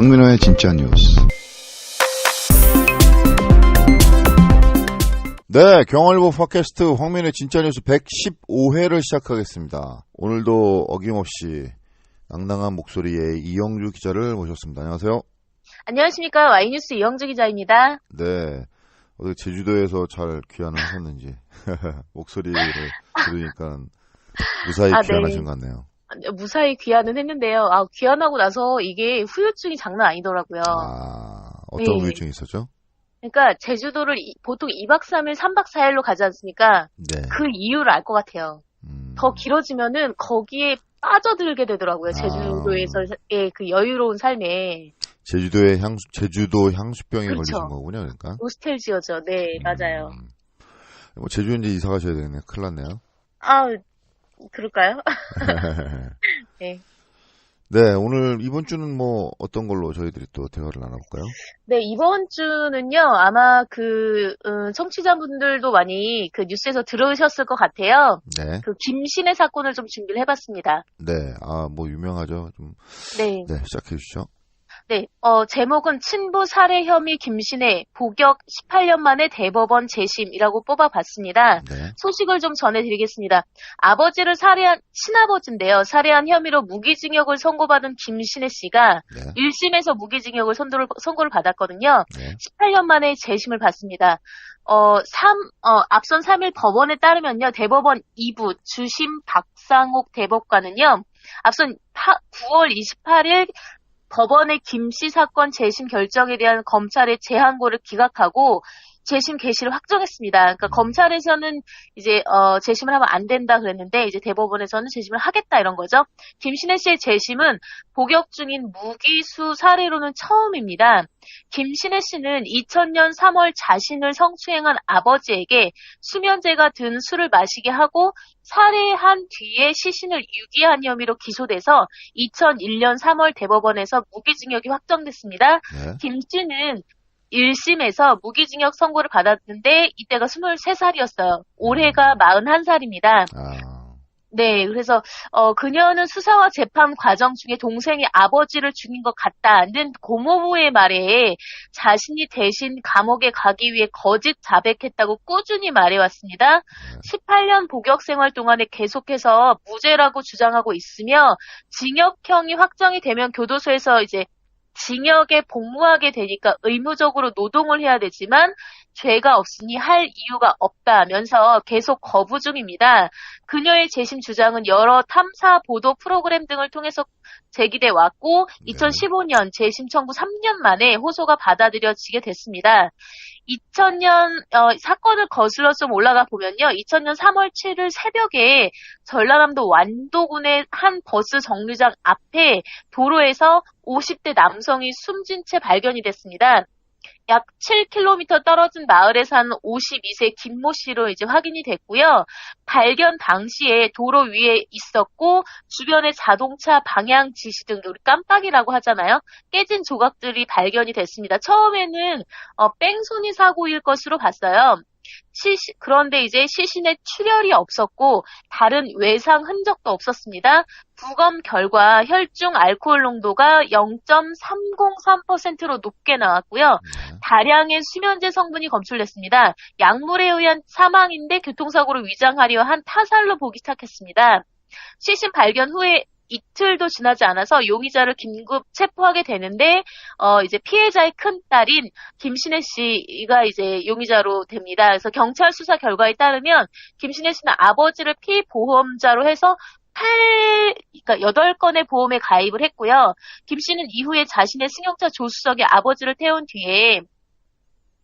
황민호의 진짜 뉴스. 네, 경월보 팟캐스트 황민호의 진짜 뉴스 115회를 시작하겠습니다. 오늘도 어김없이 낭낭한 목소리의 이영주 기자를 모셨습니다. 안녕하세요. 안녕하십니까. 와이뉴스 이영주 기자입니다. 네, 어떻게 제주도에서 잘 귀환을 하셨는지 목소리를 들으니까 무사히 귀환하신 것 같네요. 무사히 귀환은 했는데요. 귀환하고 나서 이게 후유증이 장난 아니더라고요. 어떤 후유증이 있었죠? 그러니까 제주도를 보통 2박 3일, 3박 4일로 가지 않습니까? 네. 그 이유를 알 것 같아요. 더 길어지면은 거기에 빠져들게 되더라고요. 제주도에서의 그 여유로운 삶에. 제주도 향수병에 그렇죠. 걸리신 거군요, 그러니까. 노스텔지어죠. 네, 맞아요. 뭐 제주 이제 이사 가셔야 되겠네요. 큰일 났네요. 그럴까요? 네. 네, 오늘 이번 주는 뭐 어떤 걸로 저희들이 또 대화를 나눠볼까요? 네, 이번 주는요, 아마 청취자분들도 많이 그 뉴스에서 들으셨을 것 같아요. 네. 그 김신혜 사건을 좀 준비를 해봤습니다. 네, 뭐 유명하죠. 네. 네, 시작해 주시죠. 네, 제목은 친부 살해 혐의 김신혜 복역 18년 만에 대법원 재심이라고 뽑아봤습니다. 네. 소식을 좀 전해드리겠습니다. 아버지를 살해한 친아버지인데요. 살해한 혐의로 무기징역을 선고받은 김신혜 씨가 네. 1심에서 무기징역을 선고를 받았거든요. 네. 18년 만에 재심을 받습니다. 앞선 3일 법원에 따르면요. 대법원 2부 주심 박상옥 대법관은요. 앞선 9월 28일 법원의 김씨 사건 재심 결정에 대한 검찰의 재항고를 기각하고 재심 개시를 확정했습니다. 그러니까 검찰에서는 이제 재심을 하면 안 된다 그랬는데 이제 대법원에서는 재심을 하겠다 이런 거죠. 김신혜 씨의 재심은 복역 중인 무기수 사례로는 처음입니다. 김신혜 씨는 2000년 3월 자신을 성추행한 아버지에게 수면제가 든 술을 마시게 하고 살해한 뒤에 시신을 유기한 혐의로 기소돼서 2001년 3월 대법원에서 무기징역이 확정됐습니다. 네. 김 씨는 1심에서 무기징역 선고를 받았는데 이때가 23살이었어요. 올해가 41살입니다. 네, 그래서 그녀는 수사와 재판 과정 중에 동생이 아버지를 죽인 것 같다는 고모부의 말에 자신이 대신 감옥에 가기 위해 거짓 자백했다고 꾸준히 말해왔습니다. 18년 복역 생활 동안에 계속해서 무죄라고 주장하고 있으며 징역형이 확정이 되면 교도소에서 이제 징역에 복무하게 되니까 의무적으로 노동을 해야 되지만 죄가 없으니 할 이유가 없다면서 계속 거부 중입니다. 그녀의 재심 주장은 여러 탐사 보도 프로그램 등을 통해서 제기돼 왔고 2015년 재심 청구 3년 만에 호소가 받아들여지게 됐습니다. 2000년 사건을 거슬러 좀 올라가 보면요. 2000년 3월 7일 새벽에 전라남도 완도군의 한 버스 정류장 앞에 도로에서 50대 남성이 숨진 채 발견이 됐습니다. 약 7km 떨어진 마을에 사는 52세 김모 씨로 이제 확인이 됐고요. 발견 당시에 도로 위에 있었고 주변에 자동차 방향 지시 등 우리 깜빡이라고 하잖아요. 깨진 조각들이 발견이 됐습니다. 처음에는 뺑소니 사고일 것으로 봤어요. 그런데 이제 시신에 출혈이 없었고 다른 외상 흔적도 없었습니다. 부검 결과 혈중 알코올 농도가 0.303%로 높게 나왔고요. 다량의 수면제 성분이 검출됐습니다. 약물에 의한 사망인데 교통사고로 위장하려 한 타살로 보기 시작했습니다. 시신 발견 후에 이틀도 지나지 않아서 용의자를 긴급 체포하게 되는데 이제 피해자의 큰 딸인 김신혜 씨가 이제 용의자로 됩니다. 그래서 경찰 수사 결과에 따르면 김신혜 씨는 아버지를 피보험자로 해서 8건의 보험에 가입을 했고요. 김 씨는 이후에 자신의 승용차 조수석에 아버지를 태운 뒤에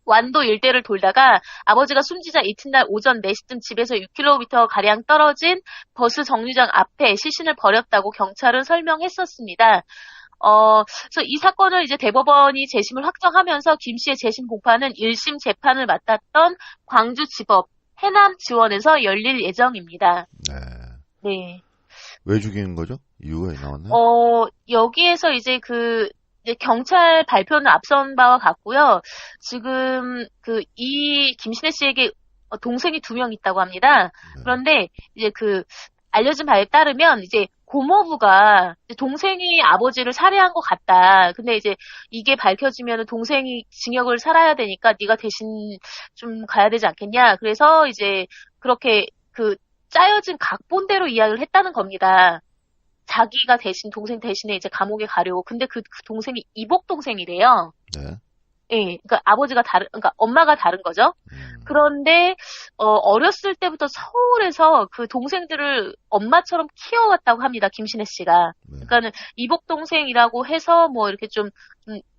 완도 일대를 돌다가 아버지가 숨지자 이튿날 오전 4시쯤 집에서 6km가량 떨어진 버스 정류장 앞에 시신을 버렸다고 경찰은 설명했었습니다. 그래서 이 사건을 이제 대법원이 재심을 확정하면서 김 씨의 재심 공판은 1심 재판을 맡았던 광주지법 해남지원에서 열릴 예정입니다. 네. 왜 죽이는 거죠? 이유가 나왔나요? 여기에서 이제 이제 경찰 발표는 앞선 바와 같고요. 지금 이 김신혜 씨에게 동생이 2명 있다고 합니다. 그런데 이제 알려진 바에 따르면 이제 고모부가 동생이 아버지를 살해한 것 같다. 근데 이제 이게 밝혀지면 동생이 징역을 살아야 되니까 네가 대신 좀 가야 되지 않겠냐. 그래서 이제 그렇게 그 짜여진 각본대로 이야기를 했다는 겁니다. 자기가 대신 동생 대신에 이제 감옥에 가려고. 근데 그 동생이 이복 동생이래요. 네. 예, 그러니까 아버지가 그러니까 엄마가 다른 거죠. 그런데 어렸을 때부터 서울에서 그 동생들을 엄마처럼 키워왔다고 합니다. 김신혜 씨가. 네. 그러니까는 이복 동생이라고 해서 뭐 이렇게 좀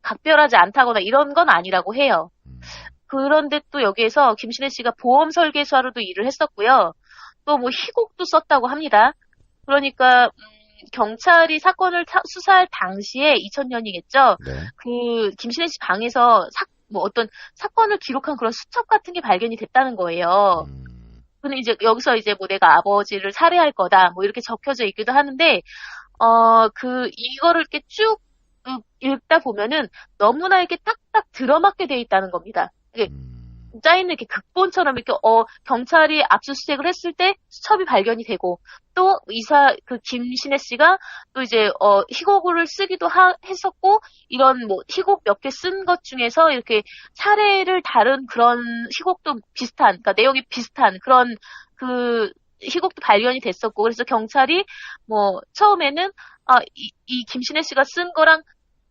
각별하지 않다거나 이런 건 아니라고 해요. 그런데 또 여기에서 김신혜 씨가 보험 설계사로도 일을 했었고요. 또 뭐 희곡도 썼다고 합니다. 그러니까 경찰이 사건을 수사할 당시에 2000년이겠죠. 네. 그 김신혜 씨 방에서 뭐 어떤 사건을 기록한 그런 수첩 같은 게 발견이 됐다는 거예요. 근데 이제 여기서 이제 뭐 내가 아버지를 살해할 거다 뭐 이렇게 적혀져 있기도 하는데 이거를 이렇게 쭉 읽다 보면은 너무나 이렇게 딱딱 들어맞게 돼 있다는 겁니다. 이게 짜있는 이렇게 극본처럼 이렇게 경찰이 압수수색을 했을 때 수첩이 발견이 되고 또 그 김신혜 씨가 또 이제 희곡을 쓰기도 했었고 이런 뭐 희곡 몇 개 쓴 것 중에서 이렇게 사례를 다룬 그런 희곡도 비슷한, 그러니까 내용이 비슷한 그런 그 희곡도 발견이 됐었고 그래서 경찰이 뭐 처음에는 이 김신혜 씨가 쓴 거랑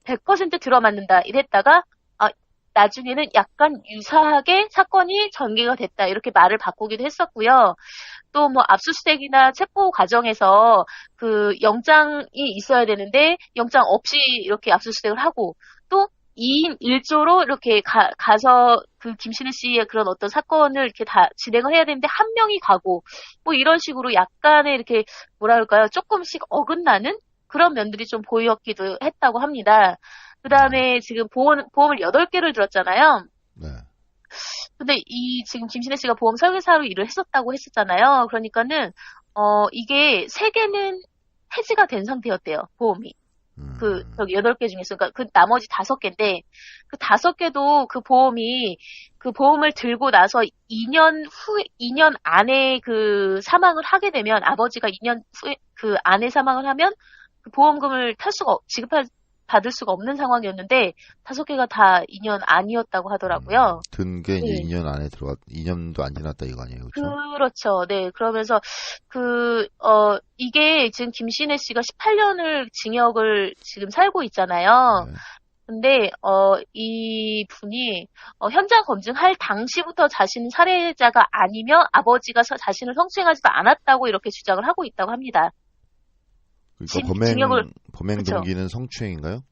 100% 들어맞는다 이랬다가 나중에는 약간 유사하게 사건이 전개가 됐다 이렇게 말을 바꾸기도 했었고요. 또 뭐 압수수색이나 체포 과정에서 그 영장이 있어야 되는데 영장 없이 이렇게 압수수색을 하고 또 2인 1조로 이렇게 가서 그 김신혜 씨의 그런 어떤 사건을 이렇게 다 진행을 해야 되는데 한 명이 가고 뭐 이런 식으로 약간의 이렇게 뭐라 그럴까요? 조금씩 어긋나는 그런 면들이 좀 보였기도 했다고 합니다. 그 다음에 지금 보험을 8개를 들었잖아요. 네. 근데 지금 김신혜 씨가 보험 설계사로 일을 했었다고 했었잖아요. 그러니까는, 이게 3개는 해지가 된 상태였대요, 보험이. 저기 8개 중에서. 그러니까 그 나머지 5개인데, 그 5개도 그 보험을 들고 나서 2년 안에 그 사망을 하게 되면, 아버지가 2년 후에 그 안에 사망을 하면, 그 보험금을 받을 수가 없는 상황이었는데 5개가 다 2년 안이었다고 하더라고요. 든 게 이제 2년 안에 2년도 안 지났다 이거 아니에요, 그렇죠? 그렇죠. 네, 그러면서 이게 지금 김신혜 씨가 18년을 징역을 지금 살고 있잖아요. 네. 근데 이 분이 현장 검증할 당시부터 자신은 살해자가 아니며 아버지가 자신을 성추행하지도 않았다고 이렇게 주장을 하고 있다고 합니다. 그러니까 범행 그쵸. 동기는 성추행인가요?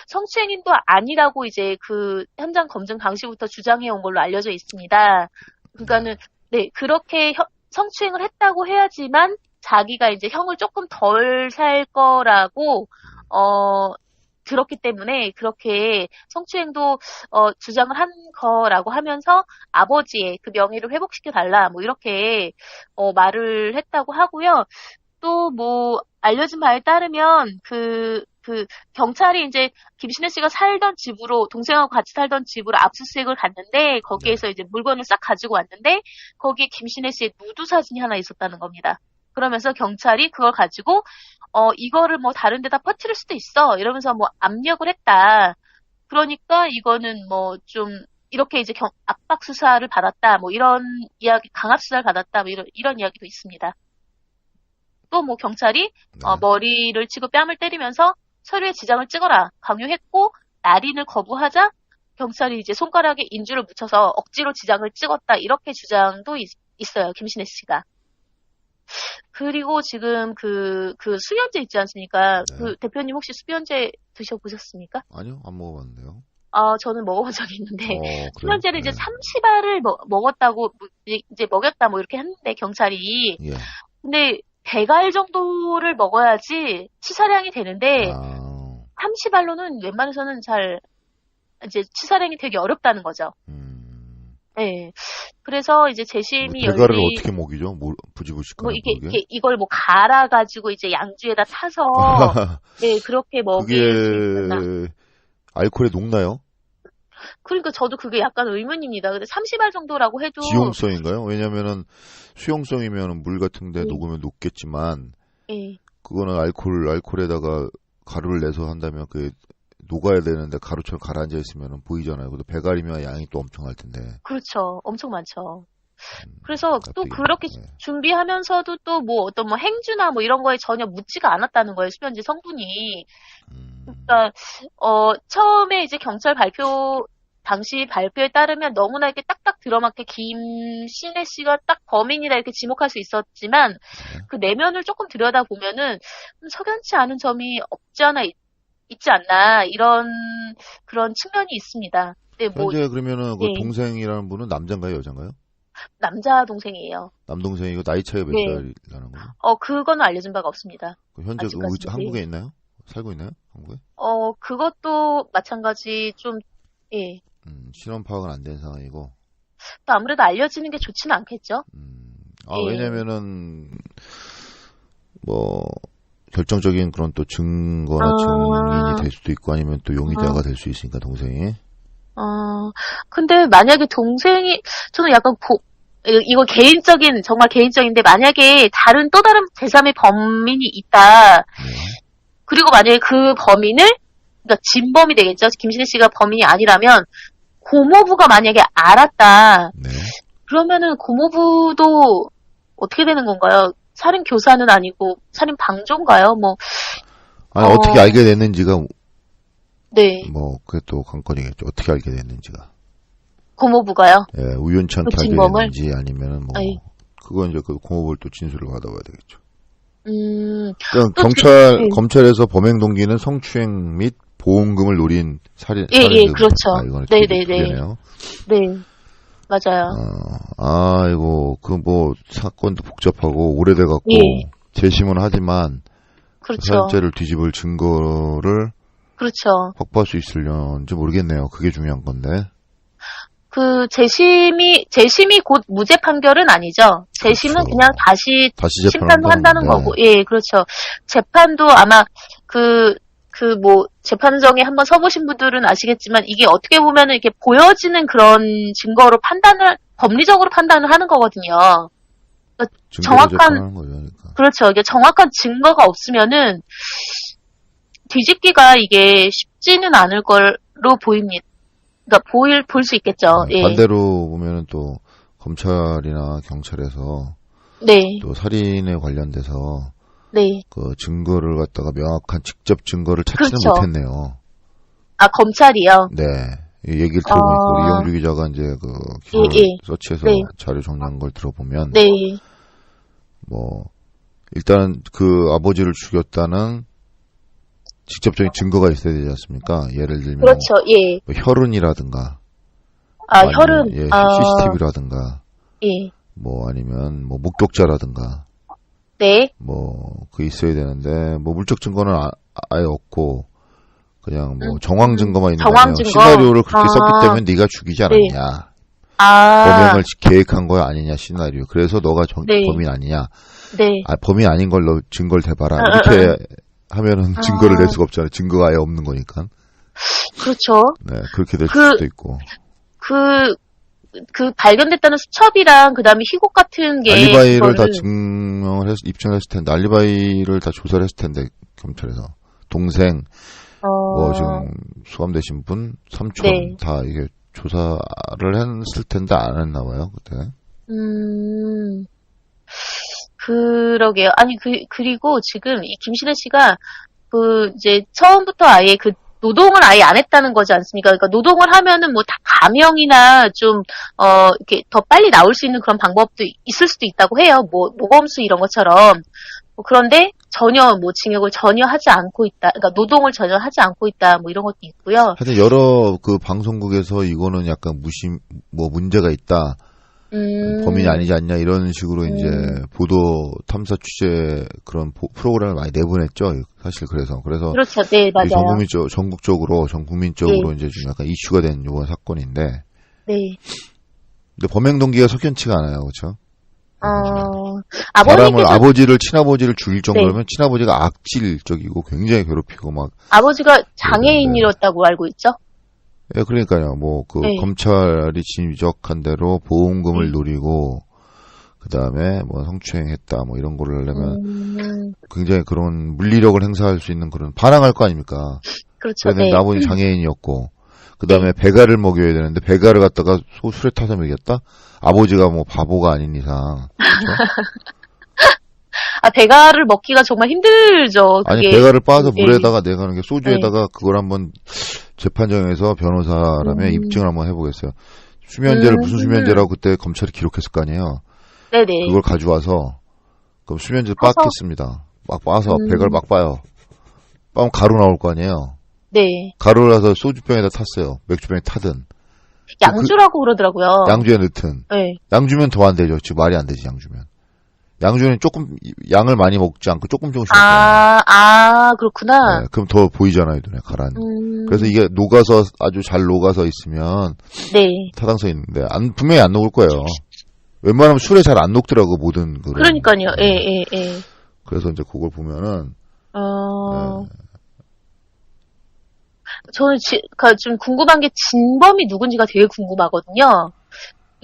성추행인도 아니라고 이제 그 현장 검증 당시부터 주장해온 걸로 알려져 있습니다. 그러니까는 네 그렇게 성추행을 했다고 해야지만 자기가 이제 형을 조금 덜 살 거라고 들었기 때문에 그렇게 성추행도 주장을 한 거라고 하면서 아버지의 그 명예를 회복시켜 달라 뭐 이렇게 말을 했다고 하고요. 또 뭐 알려진 바에 따르면 그 경찰이 이제 김신혜 씨가 살던 집으로 동생하고 같이 살던 집으로 압수수색을 갔는데 거기에서 이제 물건을 싹 가지고 왔는데 거기에 김신혜 씨의 누드 사진이 하나 있었다는 겁니다. 그러면서 경찰이 그걸 가지고 이거를 뭐 다른 데다 퍼뜨릴 수도 있어 이러면서 뭐 압력을 했다. 그러니까 이거는 뭐 좀 이렇게 이제 압박 수사를 받았다. 뭐 이런 이야기, 강압 수사를 받았다. 뭐 이런 이야기도 있습니다. 또 뭐 경찰이 머리를 치고 뺨을 때리면서 서류에 지장을 찍어라 강요했고 날인을 거부하자 경찰이 이제 손가락에 인주를 묻혀서 억지로 지장을 찍었다 이렇게 주장도 있어요 김신혜 씨가. 그리고 지금 그 수면제 있지 않습니까? 네. 그 대표님 혹시 수면제 드셔보셨습니까? 아니요, 안 먹어봤는데요. 저는 먹어본 적이 있는데 수면제를 네. 이제 30알을 먹었다고 이제 먹였다 뭐 이렇게 했는데 경찰이. 예. 근데 100알 정도를 먹어야지 치사량이 되는데 30알로는 웬만해서는 잘 이제 치사량이 되게 어렵다는 거죠. 네. 그래서 이제 재심이 100알을 어떻게 먹이죠? 뭐 부지부식하는 뭐 이걸 뭐 갈아 가지고 이제 양주에다 타서 네 그렇게 먹일 수 있나? 알코올에 녹나요? 그러니까 저도 그게 약간 의문입니다. 근데 30알 정도라고 해도 지용성인가요? 왜냐면은 수용성이면 물 같은데 녹으면 녹겠지만 그거는 알코올에다가 가루를 내서 한다면 그 녹아야 되는데 가루처럼 가라앉아 있으면 보이잖아요. 그래도 배 가리면 양이 또 엄청날 텐데. 그렇죠. 엄청 많죠. 그래서 또 납득이 그렇게 네. 준비하면서도 또 뭐 어떤 뭐 행주나 뭐 이런 거에 전혀 묻지가 않았다는 거예요. 수면제 성분이. 그러니까 처음에 이제 경찰 당시 발표에 따르면 너무나 이렇게 딱딱 들어맞게 김신혜 씨가 딱 범인이다 이렇게 지목할 수 있었지만 그 내면을 조금 들여다보면은 석연치 않은 점이 없지 않아 있지 않나 이런 그런 측면이 있습니다. 네, 뭐 현재 그러면은 그 예. 동생이라는 분은 남자인가요, 여자인가요? 남자 동생이에요. 남동생이고 나이 차이가 몇 네. 살이라는 거예요? 그거는 알려준 바가 없습니다. 현재 그 아직까지. 한국에 있나요? 살고 있나요? 한국에? 그것도 마찬가지 좀 예. 신원 파악은 안 된 상황이고. 또 아무래도 알려지는 게 좋지는 않겠죠. 예. 왜냐면은 뭐 결정적인 그런 또 증거나 증인이 될 수도 있고 아니면 또 용의자가 될 수 있으니까 동생이. 근데 만약에 동생이 저는 약간 이거 정말 개인적인데 만약에 또 다른 제3의 범인이 있다. 그리고 만약에 그 범인을 그러니까 진범이 되겠죠. 김신혜 씨가 범인이 아니라면 고모부가 만약에 알았다. 네. 그러면은 고모부도 어떻게 되는 건가요? 살인 교사는 아니고 살인 방조인가요? 뭐 어떻게 알게 됐는지가 네. 뭐 그게 또 관건이겠죠. 어떻게 알게 됐는지가. 고모부가요? 예, 우연치 않게 그 알게 진범을? 됐는지 아니면은 뭐 아이. 그건 이제 그 고모부를 또 진술을 받아봐야 되겠죠. 또 검찰에서 범행 동기는 성추행 및 보험금을 노린 살인. 예, 그렇죠. 네네네. 네, 맞아요. 이거, 뭐, 사건도 복잡하고 오래돼갖고, 예. 재심은 하지만, 그렇죠. 살인죄를 뒤집을 증거를, 그렇죠. 확보할 수 있을런지 모르겠네요. 그게 중요한 건데. 그, 재심이 곧 무죄 판결은 아니죠. 재심은 그렇죠. 그냥 다시 심판을 한다는 건데. 거고, 예, 그렇죠. 재판도 아마 뭐, 재판정에 한번 서보신 분들은 아시겠지만, 이게 어떻게 보면은 이렇게 보여지는 그런 증거로 법리적으로 판단을 하는 거거든요. 그러니까 정확한, 거죠, 그러니까. 그렇죠. 이게 정확한 증거가 없으면은, 뒤집기가 이게 쉽지는 않을 걸로 보입니다. 그러니까 볼 수 있겠죠. 예. 반대로 보면은 또, 검찰이나 경찰에서, 네. 또 살인에 관련돼서, 네. 그 증거를 갖다가 명확한 직접 증거를 찾지는 그렇죠. 못했네요. 검찰이요? 네. 이 얘기를 들어보니까 우리 이영주 기자가 이제 그 기사를 서치해서 네. 자료 정리한 걸 들어보면 네. 뭐 일단은 그 아버지를 죽였다는 직접적인 증거가 있어야 되지 않습니까? 예를 들면 그렇죠. 예. 뭐 혈흔이라든가 혈흔. 예, CCTV라든가 예. 뭐 아니면 뭐 목격자라든가 네. 뭐 그 있어야 되는데 뭐 물적 증거는 아예 없고 그냥 뭐 정황 증거만 있는 거예요. 시나리오를 그렇게 썼기 때문에 네가 죽이지 않았냐. 범행을 계획한 거야 아니냐 시나리오. 그래서 너가 범인 아니냐. 네. 범인 아닌 걸 너 증거를 대봐라. 이렇게 하면은 증거를 낼 수가 없잖아요. 증거가 아예 없는 거니까. 그렇죠. 네, 그렇게 될 수도 있고. 그 발견됐다는 수첩이랑 그다음에 희곡 같은 게 알리바이를 다 입증을 했을 텐데 알리바이를 다 조사를 했을 텐데 경찰에서 동생 뭐 지금 수감되신 분 삼촌 네. 다 이게 조사를 했을 텐데 안 했나 봐요 그때. 그러게요. 아니 그리고 지금 이 김신혜 씨가 이제 처음부터 아예 노동을 아예 안 했다는 거지 않습니까? 그러니까 노동을 하면은 뭐 다 감형이나 좀 이렇게 더 빨리 나올 수 있는 그런 방법도 있을 수도 있다고 해요. 뭐 모범수 이런 것처럼. 그런데 전혀 뭐 징역을 전혀 하지 않고 있다. 그러니까 노동을 전혀 하지 않고 있다. 뭐 이런 것도 있고요. 하여튼 여러 그 방송국에서 이거는 약간 문제가 있다. 범인이 아니지 않냐 이런 식으로 이제 보도 탐사 취재 그런 프로그램을 많이 내보냈죠. 사실 그래서 그렇죠. 네, 맞아요. 전 국민적으로 네. 이제 좀 약간 이슈가 된 요번 사건인데. 네. 근데 범행 동기가 석연치가 않아요, 그렇죠? 아버지를 친아버지를 죽일 정도면 네. 친아버지가 악질적이고 굉장히 괴롭히고 막. 아버지가 장애인이었다고 알고 있죠? 예, 그러니까요. 네. 검찰이 지적한 대로 보험금을 노리고, 그 다음에 뭐 성추행했다, 뭐 이런 거를 하려면 굉장히 그런 물리력을 행사할 수 있는 그런 반항할 거 아닙니까? 그렇죠. 그런데 네. 아버지 장애인이었고, 그 다음에 배가를 먹여야 되는데 배가를 갖다가 술에 타서 먹였다? 아버지가 뭐 바보가 아닌 이상. 그렇죠? 아, 배가를 먹기가 정말 힘들죠. 아니, 그게. 배가를 빻아서 네. 물에다가 내가 하는 게 소주에다가 그걸 한번 재판정에서 변호사라면 입증을 한번 해보겠어요. 수면제를 무슨 수면제라고 그때 검찰이 기록했을 거 아니에요. 네네. 그걸 가져와서 그럼 수면제 퍼서? 빻겠습니다. 막 빻아서 배가를 막 빻아요. 빻으면 가루 나올 거 아니에요. 네. 가루를 넣어서 소주병에다 탔어요. 맥주병에 타든. 양주라고 그러더라고요. 양주에 넣든. 네. 양주면 더 안 되죠. 지금 말이 안 되지, 양주면. 양주는 조금, 양을 많이 먹지 않고 조금씩 먹어요. 그렇구나. 네, 그럼 더 보이잖아요, 눈에 가라앉는. 그래서 이게 녹아서, 아주 잘 녹아서 있으면. 네. 타당성이 있는데, 분명히 안 녹을 거예요. 웬만하면 술에 잘 안 녹더라고, 모든 그런. 그러니까요. 예. 그래서 이제 그걸 보면은. 저는 좀 궁금한 게 진범이 누군지가 되게 궁금하거든요.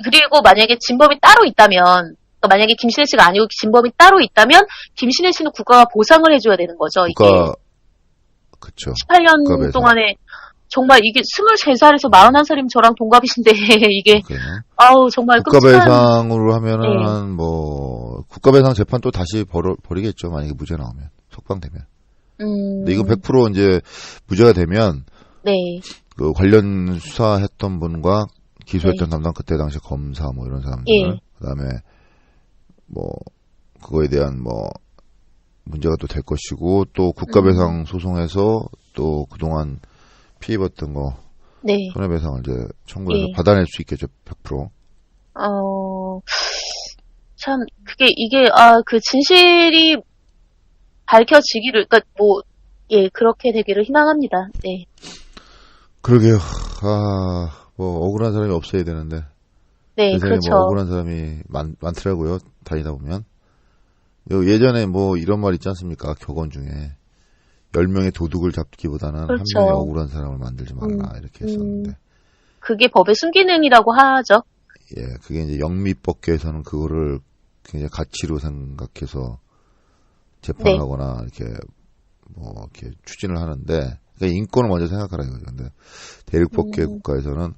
그리고 만약에 진범이 따로 있다면, 그러니까 만약에 김신혜 씨가 아니고 진범이 따로 있다면, 김신혜 씨는 국가가 보상을 해줘야 되는 거죠. 국가, 그쵸. 18년 국가배상. 동안에 정말 이게 23살에서 41살이면 저랑 동갑이신데, 이게, 그러네. 아우, 정말 국가배상으로 하면은, 네. 한 국가배상 재판 또 다시 벌이겠죠. 만약에 무죄 나오면. 석방되면. 근데 이거 100% 이제 무죄가 되면, 네. 그 관련 수사했던 분과 기소했던 담당 그때 당시 검사 뭐 이런 사람들, 그 다음에 그거에 대한 문제가 또 될 것이고, 또 국가배상 소송에서 또 그동안 피해 입었던 거, 네. 손해배상을 이제 청구해서 받아낼 수 있겠죠, 100%. 참, 그 진실이 밝혀지기를, 그렇게 되기를 희망합니다. 네. 그러게요. 억울한 사람이 없어야 되는데. 네, 세상에 그렇죠. 억울한 사람이 많더라고요, 다니다 보면. 예전에 이런 말 있지 않습니까? 격언 중에. 10명의 도둑을 잡기보다는 그렇죠. 한 명의 억울한 사람을 만들지 말라, 이렇게 했었는데. 그게 법의 순기능이라고 하죠. 예, 그게 이제 영미법계에서는 그거를 굉장히 가치로 생각해서 재판하거나 이렇게 추진을 하는데, 그러니까 인권을 먼저 생각하라 이거죠. 근데 대륙법계 국가에서는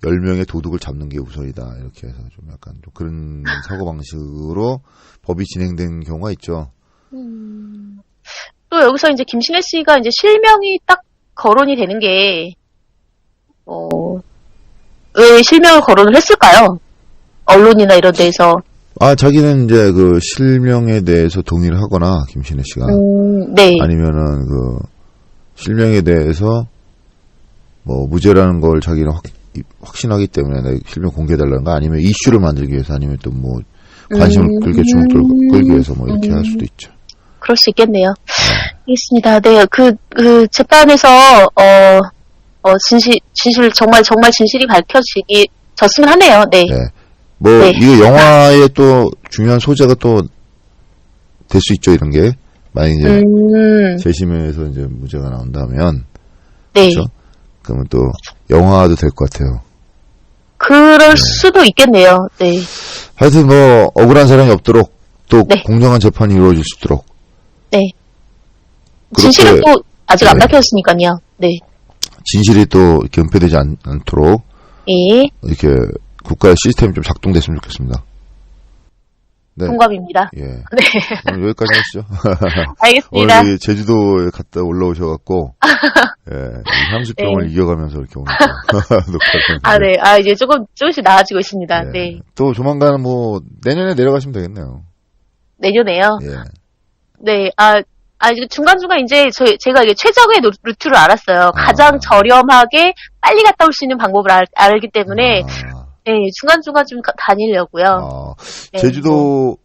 10명의 도둑을 잡는 게 우선이다, 이렇게 해서 좀 약간 좀 그런 사고방식으로 법이 진행된 경우가 있죠. 또 여기서 이제 김신혜 씨가 이제 실명이 딱 거론이 되는 게, 왜 실명을 거론을 했을까요? 언론이나 이런 데에서. 자기는 이제 그 실명에 대해서 동의를 하거나, 김신혜 씨가. 네. 아니면은 실명에 대해서 무죄라는 걸 자기는 확신하기 때문에 실명 공개해달라는가, 아니면 이슈를 만들기 위해서, 아니면 또 관심을 주목을 끌기 위해서 이렇게 할 수도 있죠. 그럴 수 있겠네요. 알겠습니다. 네, 재판에서, 정말 진실이 졌으면 하네요. 네. 네. 이거 영화의 또 중요한 소재가 또 될 수 있죠, 이런 게. 만약 이제, 재심에서 이제 무죄가 나온다면. 네. 그렇죠? 그러면 또, 영화도 될 것 같아요. 그럴 수도 있겠네요. 네. 하여튼 억울한 사람이 없도록, 또 공정한 재판이 이루어질 수 있도록. 네. 진실은 또 아직 안 밝혀졌으니까요. 네. 진실이 또 이렇게 은폐되지 않도록. 이렇게 국가의 시스템이 좀 작동됐으면 좋겠습니다. 네. 동감입니다. 예. 네. 오늘 여기까지 하시죠. 알겠습니다. 오늘 제주도에 갔다 올라오셔갖고, 향수병을 이겨가면서 이렇게 오늘 녹화를. 네. 이제 조금씩 나아지고 있습니다. 네. 또 조만간 내년에 내려가시면 되겠네요. 내년에요? 예. 네. 이제 중간중간 이제 제가 이게 최적의 루트를 알았어요. 가장 저렴하게 빨리 갔다 올 수 있는 방법을 알기 때문에, 네, 중간중간 좀 다니려고요. 제주도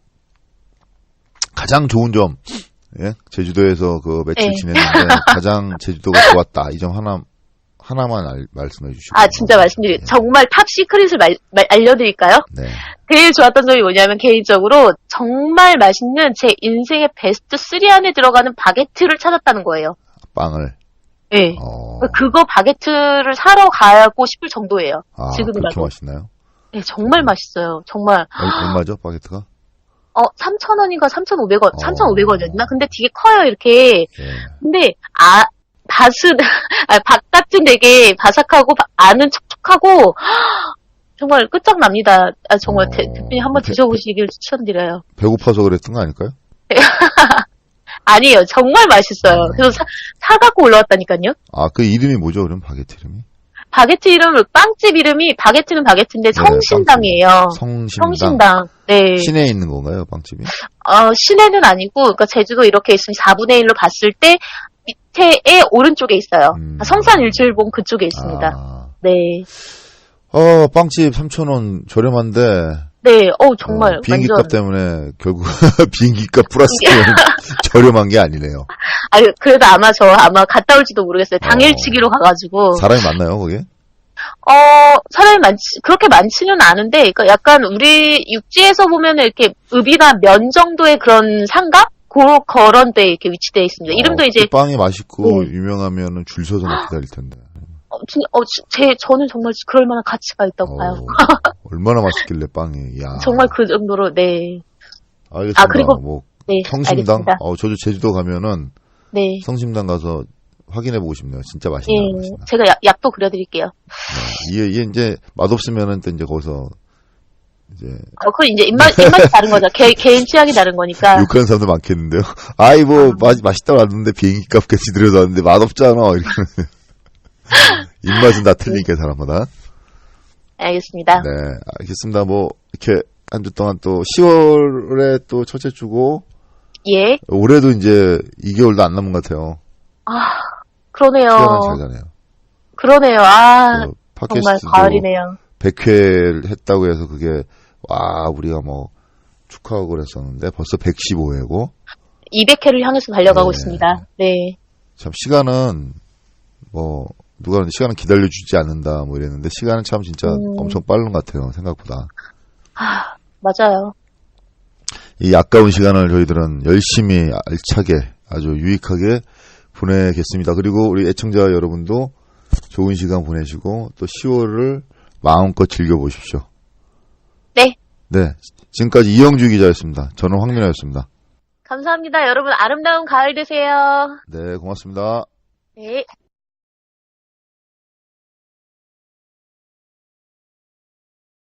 가장 좋은 점, 제주도에서 며칠 지냈는데 가장 제주도가 좋았다, 이 점 하나만 말씀해 주시고. 진짜 말씀드릴게요. 정말 탑 시크릿을 알려드릴까요? 네. 제일 좋았던 점이 뭐냐면, 개인적으로 정말 맛있는 제 인생의 베스트 3 안에 들어가는 바게트를 찾았다는 거예요. 빵을. 네. 그거 바게트를 사러 가고 싶을 정도예요. 지금이라도. 그렇게 맛있나요? 네, 정말 맛있어요. 정말. 얼마죠, 바게트가? 3,000원인가 3,500원, 3,500원이었나? 근데 되게 커요, 이렇게. 네. 근데, 밭은, 바깥은 되게 바삭하고, 안은 촉촉하고, 정말 끝장납니다. 정말 대표님 한번 드셔보시길 추천드려요. 배고파서 그랬던 거 아닐까요? 아니에요. 정말 맛있어요. 그래서 사갖고 올라왔다니까요. 그 이름이 뭐죠, 그럼 바게트 이름이? 바게트 빵집 이름이, 바게트는 바게트인데, 성신당이에요. 성신당. 네. 시내에 있는 건가요, 빵집이? 시내는 아니고, 그러니까 제주도 이렇게 있으면 4분의 1로 봤을 때, 밑에에 오른쪽에 있어요. 성산 일출봉 그쪽에 있습니다. 네. 빵집 3,000원 저렴한데. 네, 정말. 비행기 완전. 값 때문에 결국 비행기 값 플러스 저렴한 게 아니네요. 그래도 아마 갔다 올지도 모르겠어요. 당일치기로 가가지고. 사람이 많나요, 거기에? 사람이 그렇게 많지는 않은데, 그러니까 약간 우리 육지에서 보면은 이렇게 읍이나 면 정도의 그런 상가? 그런 데 이렇게 위치되어 있습니다. 이름도 이제. 그 빵이 맛있고 유명하면은 줄 서서 기다릴 텐데. 저는 정말 그럴 만한 가치가 있다고 봐요. 얼마나 맛있길래 빵이, 야. 정말 그 정도로, 네. 알겠습니다. 그리고, 네. 성심당? 알겠습니다. 저도 제주도 가면은. 네. 성심당 가서 확인해보고 싶네요. 진짜 맛있나요? 네. 제가 약도 그려드릴게요. 네. 이게 이제 맛없으면은 또 이제 거기서 이제. 그건 이제 입맛이 다른 거죠. 개인 취향이 다른 거니까. 욕하는 사람도 많겠는데요. 맛있다고 왔는데 비행기 값까지 들여서 왔는데 맛없잖아. 이렇게. 입맛은 다 틀리니까 사람마다. 알겠습니다. 네, 알겠습니다. 이렇게 한 주 동안 또 10월에 또 첫째 주고. 예. 올해도 이제 2개월도 안 남은 것 같아요. 그러네요. 시간은 잘 가네요. 그러네요. 정말 가을이네요. 100회를 했다고 해서 그게, 우리가 축하하고 그랬었는데 벌써 115회고. 200회를 향해서 달려가고 있습니다. 네. 참, 시간은, 누가 시간은 기다려주지 않는다, 이랬는데, 시간은 참 진짜 엄청 빠른 것 같아요, 생각보다. 맞아요. 이 아까운 시간을 저희들은 열심히 알차게 아주 유익하게 보내겠습니다. 그리고 우리 애청자 여러분도 좋은 시간 보내시고 또 10월을 마음껏 즐겨보십시오. 네. 네. 지금까지 이영주 기자였습니다. 저는 황민아였습니다. 감사합니다. 여러분 아름다운 가을 되세요. 네, 고맙습니다. 네.